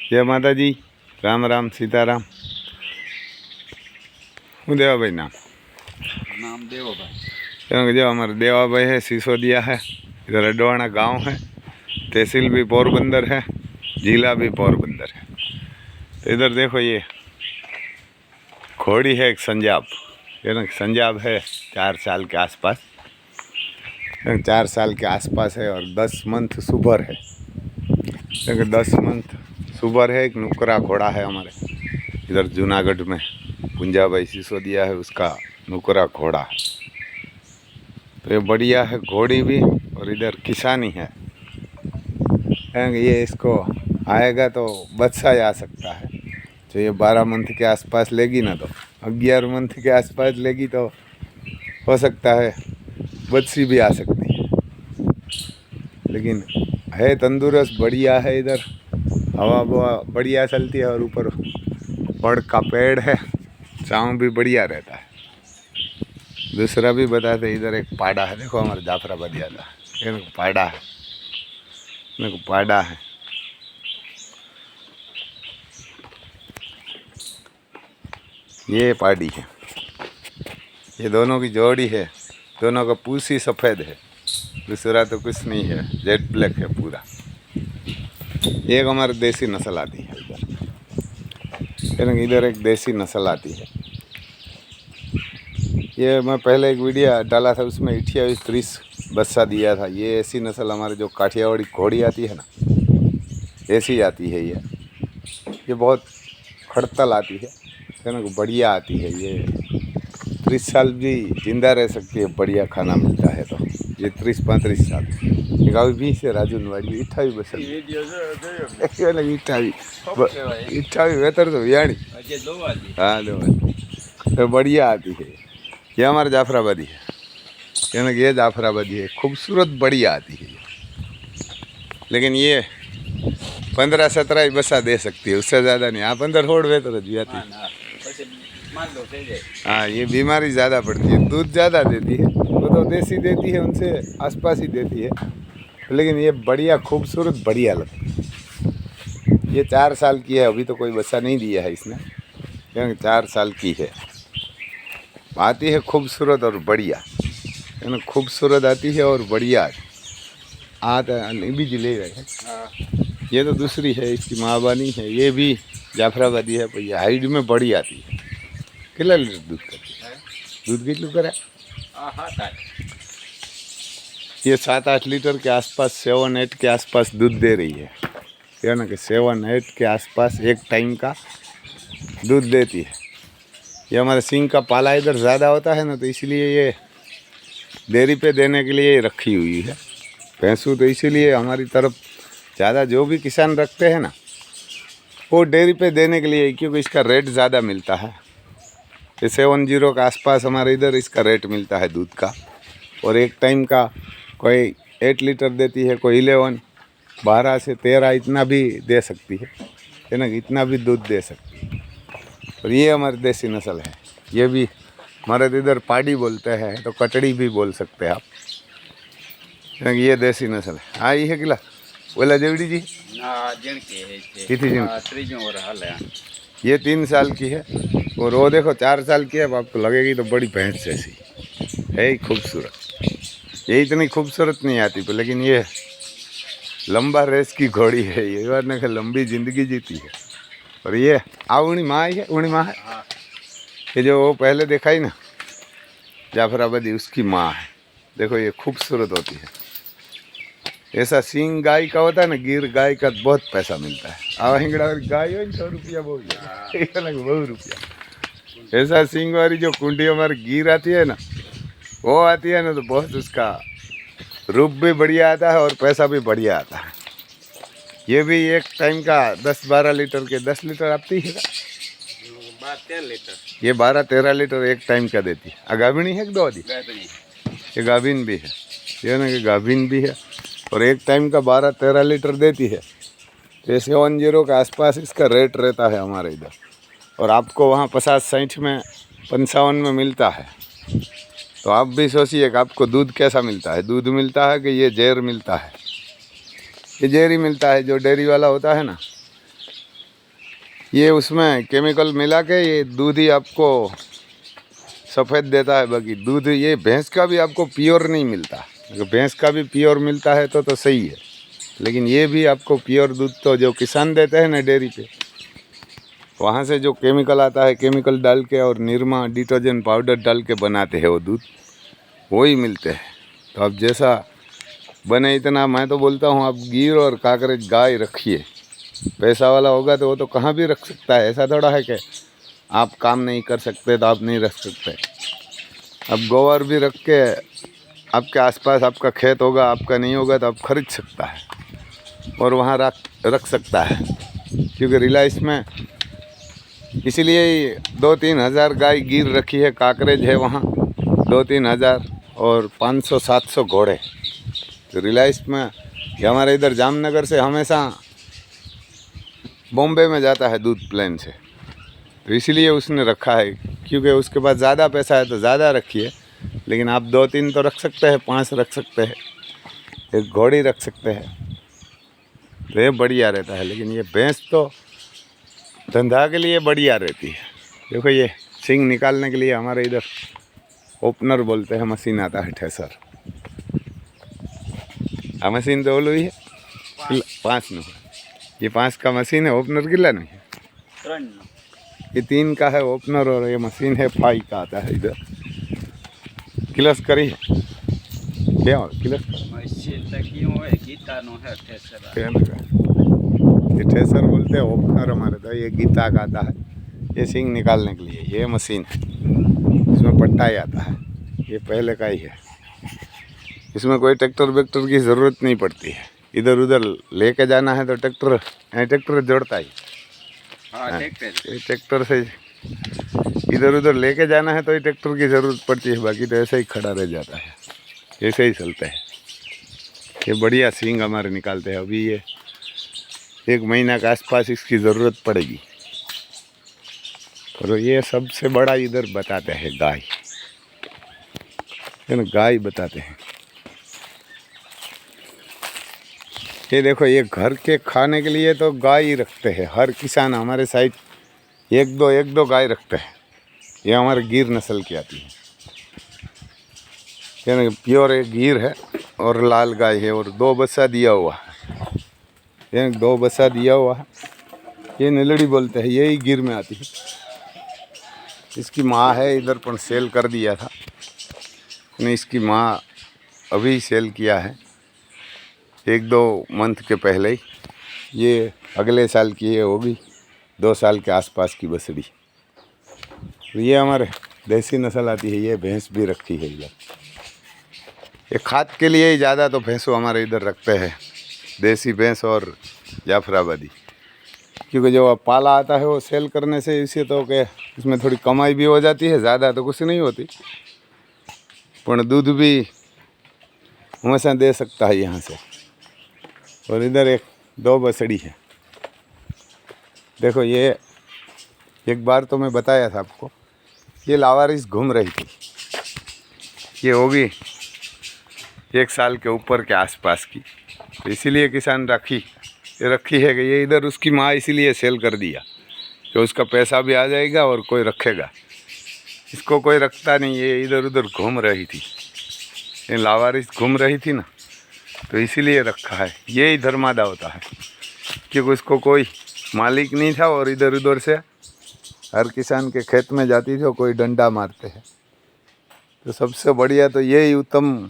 जय माता जी, राम राम सीताराम। हूँ देवाभाई नाम देवाभाई। जो हमारे देवाभाई है, सिसोदिया है, इधर अडवाणा गांव है, तहसील भी पोरबंदर है, जिला भी पोरबंदर है। तो इधर देखो ये घोड़ी है एक संजाब, ये ना संजाब है 4 साल के आसपास, 4 साल के आसपास है और 10 मंथ सुबर है। 10 मंथ सुबर है। एक नुकरा घोड़ा है हमारे इधर जूनागढ़ में, पुंजाभाई सिसोदिया है, उसका नुकरा घोड़ा है। तो ये बढ़िया है घोड़ी भी, और इधर किसानी है। ये इसको आएगा तो बच्चा आ सकता है। तो ये 12 मंथ के आसपास लेगी ना, तो 11 मंथ के आसपास लेगी तो हो सकता है बच्ची भी आ सकती है। लेकिन है तंदुरुस्त, बढ़िया है। इधर हवा बढ़िया चलती है और ऊपर बड़ का पेड़ है, छाँव भी बढ़िया रहता है। दूसरा भी बताते, इधर एक पाड़ा है, देखो हमारे जाफराबादी आता है, ये पाड़ा है, देखो पाड़ा है। ये पाड़ी है, ये दोनों की जोड़ी है, दोनों का पूंछ ही सफ़ेद है, दूसरा तो कुछ नहीं है, जेट ब्लैक है पूरा। एक हमारे देसी नस्ल आती है इधर एक देसी नस्ल आती है। ये मैं पहले एक वीडियो डाला था, उसमें 28-30 बच्चा दिया था। ये ऐसी नस्ल हमारे जो काठियावाड़ी घोड़ी आती है ना, ऐसी आती है। ये बहुत खड़तल आती है ना, बढ़िया आती है। ये 30 साल भी जिंदा रह सकती है, बढ़िया खाना मिलता है तो। ये 30-35 साल एक अभी भी से राजूनवाड़ी इठा भी बसल इठा भी बेहतर तो यानी। हाँ तो बढ़िया आती है। ये हमारे जाफराबादी है, यानी कि ये जाफराबादी है, खूबसूरत बढ़िया आती है। लेकिन ये 15-17 ही बसा दे सकती है, उससे ज़्यादा नहीं। आप अंदर छोड़ वे तो रज जाती है। हाँ, ये बीमारी ज़्यादा पड़ती है, दूध ज़्यादा देती है, वो तो देसी देती है, उनसे आसपास ही देती है। लेकिन ये बढ़िया खूबसूरत बढ़िया लगती है। ये 4 साल की है, अभी तो कोई बच्चा नहीं दिया है इसने, क्योंकि 4 साल की है। आती है खूबसूरत और बढ़िया, है ना, खूबसूरत आती है और बढ़िया आता भी जिले है। ये तो दूसरी है, इसकी माँ बानी है, ये भी जाफराबादी है। भैया हाइट में बड़ी आती है। कितना लीटर दूध करती है? दूध कितने करा? ये 7-8 लीटर के आसपास, 7-8 के आसपास दूध दे रही है। क्या ना कि 7-8 के आसपास एक टाइम का दूध देती है। ये हमारे सिंह का पाला इधर ज़्यादा होता है ना, तो इसलिए ये डेयरी पे देने के लिए रखी हुई है भैंसू। तो इसीलिए हमारी तरफ ज़्यादा जो भी किसान रखते हैं ना, वो डेयरी पे देने के लिए, क्योंकि इसका रेट ज़्यादा मिलता है। ये 70 के आसपास हमारे इधर इसका रेट मिलता है दूध का। और एक टाइम का कोई 8 लीटर देती है, कोई 11, 12 से 13 इतना भी दे सकती है ना, इतना भी दूध दे सकती है। और ये हमारी देसी नस्ल है। ये भी हमारे इधर पाड़ी बोलते हैं, तो कटड़ी भी बोल सकते हैं आप। ये देसी नस्ल है। हाँ, ये किला बोला जेवड़ी जी ये 3 साल की है। और वो देखो 4 साल की है, अब आपको लगेगी तो बड़ी भैंस जैसी है ही खूबसूरत। ये इतनी खूबसूरत नहीं आती पर, लेकिन ये लंबा रेस की घोड़ी है, ये बार ना लंबी ज़िंदगी जीती है। और ये उनी माँ है, उनी माँ है, ये जो वो पहले देखा ही ना जाफराबादी, उसकी माँ है। देखो ये खूबसूरत होती है। ऐसा सींग गाय का होता है ना, गिर गाय का बहुत पैसा मिलता है। हिंगड़ा गाय हो 100 रुपया बहुत रुपया। ऐसा सींग वाली जो कुंडी हमारी गिर आती है ना, वो आती है ना, तो बहुत उसका रूप भी बढ़िया आता है और पैसा भी बढ़िया आता है। ये भी एक टाइम का 10-12 लीटर के 10 लीटर आती है, 12-13 लीटर। ये 12-13 लीटर एक टाइम का देती है। गाभिनी है कि 2 दी? ये गाभिन भी है, ये ना कि गाभिन भी है। और एक टाइम का 12-13 लीटर देती है। तो 70 के आसपास इसका रेट रहता है हमारे इधर। और आपको वहाँ 50-60 में, 55 में मिलता है। तो आप भी सोचिए कि आपको दूध कैसा मिलता है। दूध मिलता है कि ये जहर मिलता है? ये जहर ही मिलता है। जो डेयरी वाला होता है ना, ये उसमें केमिकल मिला के ये दूध ही आपको सफ़ेद देता है। बाकी दूध ये भैंस का भी आपको प्योर नहीं मिलता। अगर भैंस का भी प्योर मिलता है तो सही है, लेकिन ये भी आपको प्योर दूध तो जो किसान देते हैं ना डेयरी पे, वहाँ से जो केमिकल आता है, केमिकल डाल के और निरमा डिटर्जेंट पाउडर डाल के बनाते हैं वो दूध, वही मिलते हैं। तो आप जैसा बने इतना, मैं तो बोलता हूँ आप गिर और काकरेज गाय रखिए। पैसा वाला होगा तो वो तो कहाँ भी रख सकता है। ऐसा थोड़ा है कि आप काम नहीं कर सकते तो आप नहीं रख सकते। अब गोबर भी रख के आपके आसपास आपका खेत होगा, आपका नहीं होगा तो आप खरीद सकता है और वहाँ रख सकता है। क्योंकि रिलायंस में इसीलिए 2-3 हज़ार गाय गिर रखी है, काकरेज है वहाँ 2-3 हज़ार और 500-700 घोड़े। तो रिलायंस में हमारे इधर जामनगर से हमेशा बॉम्बे में जाता है दूध प्लेन से, तो इसीलिए उसने रखा है। क्योंकि उसके पास ज़्यादा पैसा है तो ज़्यादा रखिए, लेकिन आप 2-3 तो रख सकते हैं, 5 रख सकते हैं, एक घोड़ी रख सकते हैं, तो ये बढ़िया रहता है। लेकिन ये भैंस तो धंधा के लिए बढ़िया रहती है। देखो ये सींग निकालने के लिए हमारे इधर ओपनर बोलते हैं, मशीन आता है, ठेसर। आ मशीन तो बोलो है 5 नो, ये 5 का मशीन है। ओपनर किला नहीं है, ये 3 का है ओपनर, और ये मशीन है 5 का आता है इधर। किलस करी है क्या किलस ये ठेसर बोलते हैं, ओपनर हमारे तो ये गीता का आता है। ये सींग निकालने के लिए ये मशीन है, इसमें पट्टा ही आता है, ये पहले का ही है। इसमें कोई ट्रैक्टर वेक्टर की ज़रूरत नहीं पड़ती है। इधर उधर लेके जाना है तो ट्रैक्टर जोड़ता ही। हाँ, ट्रैक्टर से इधर उधर लेके जाना है तो ही ट्रैक्टर की ज़रूरत पड़ती है, बाकी तो ऐसे ही खड़ा रह जाता है, ऐसे ही चलते हैं। ये बढ़िया सींग हमारे निकालते हैं। अभी ये 1 महीना के आसपास इसकी ज़रूरत पड़ेगी। और ये सबसे बड़ा इधर बताते हैं गाय, है ना, गाय बताते हैं। ये देखो, ये घर के खाने के लिए तो गाय ही रखते हैं हर किसान। हमारे साइड 1-2 गाय रखते हैं। ये हमारे गिर नस्ल की आती है ना, प्योर एक गिर है और लाल गाय है, और 2 बच्चा दिया हुआ है। ये 2 बच्चा दिया हुआ है, ये नीलड़ी बोलते हैं, यही गिर में आती है। इसकी माँ है इधर, पर सेल कर दिया था ने। इसकी माँ अभी सेल किया है 1-2 मंथ के पहले ही। ये अगले साल की है, होगी 2 साल के आसपास की बछड़ी। तो ये हमारे देसी नस्ल आती है। ये भैंस भी रखी है इधर। ये खाद के लिए ही ज़्यादा तो भैंसों हमारे इधर रखते हैं, देसी भैंस और जाफराबादी। क्योंकि जो पाला आता है वो सेल करने से इसे तो के इसमें थोड़ी कमाई भी हो जाती है, ज़्यादा तो कुछ नहीं होती, पर दूध भी हमेशा दे सकता है यहाँ से। और इधर 1-2 बछड़ी है। देखो, ये एक बार तो मैं बताया था आपको, ये लावारिस घूम रही थी। ये होगी 1 साल के ऊपर के आसपास की, तो इसीलिए किसान रखी है कि ये इधर उसकी माँ इसीलिए सेल कर दिया कि उसका पैसा भी आ जाएगा और कोई रखेगा। इसको कोई रखता नहीं, ये इधर उधर घूम रही थी, ये लावारिस घूम रही थी ना, तो इसीलिए रखा है। ये ही धर्मादा होता है, क्योंकि उसको कोई मालिक नहीं था और इधर उधर से हर किसान के खेत में जाती थी और कोई डंडा मारते हैं। तो सबसे बढ़िया तो यही उत्तम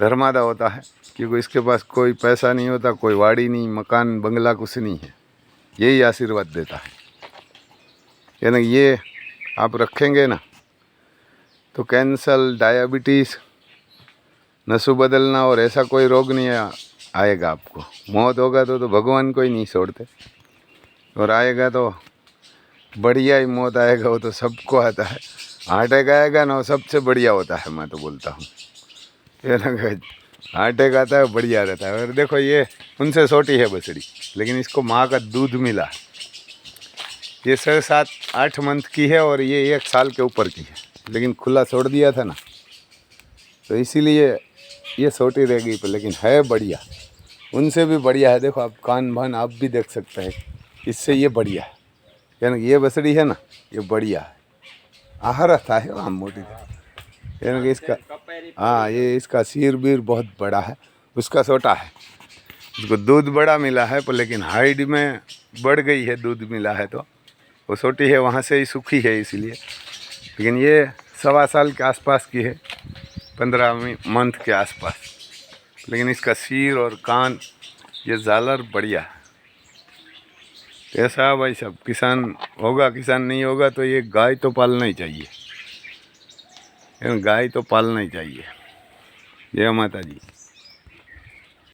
धर्मादा होता है, क्योंकि इसके पास कोई पैसा नहीं होता, कोई वाड़ी नहीं, मकान बंगला कुछ नहीं है, यही आशीर्वाद देता है। यानी ये आप रखेंगे ना तो कैंसर, डायबिटीज़, नसों बदलना और ऐसा कोई रोग नहीं आएगा आपको। मौत होगा तो भगवान को ही नहीं छोड़ते, और आएगा तो बढ़िया ही मौत आएगा, वो तो सबको आता है। हार्ट अटैक आएगा ना, वो सबसे बढ़िया होता है, मैं तो बोलता हूँ। ये ना, हार्ट अटैक आता है बढ़िया रहता है। और देखो, ये उनसे छोटी है बछड़ी, लेकिन इसको माँ का दूध मिला। ये 7-8 मंथ की है और ये 1 साल के ऊपर की है, लेकिन खुला छोड़ दिया था ना, तो इसीलिए ये छोटी रहेगी, पर लेकिन है बढ़िया, उनसे भी बढ़िया है। देखो आप, कान भान आप भी देख सकते हैं, इससे ये बढ़िया है, यानी ये बछड़ी है ना, ये बढ़िया है। आहार रहता है वहाँ मोटी, यानी कि इसका, हाँ ये इसका सिर बीर बहुत बड़ा है, उसका छोटा है। उसको दूध बड़ा मिला है पर लेकिन हाइट में बढ़ गई है, दूध मिला है तो वो छोटी है, वहाँ से ही सूखी है इसीलिए। लेकिन ये 1.25 साल के आसपास की है, 15 मंथ के आसपास। लेकिन इसका सिर और कान, ये झालर बढ़िया है। ऐसा भाई सब किसान होगा, किसान नहीं होगा तो ये गाय तो पालना ही चाहिए, गाय तो पालना ही चाहिए। जय माता जी।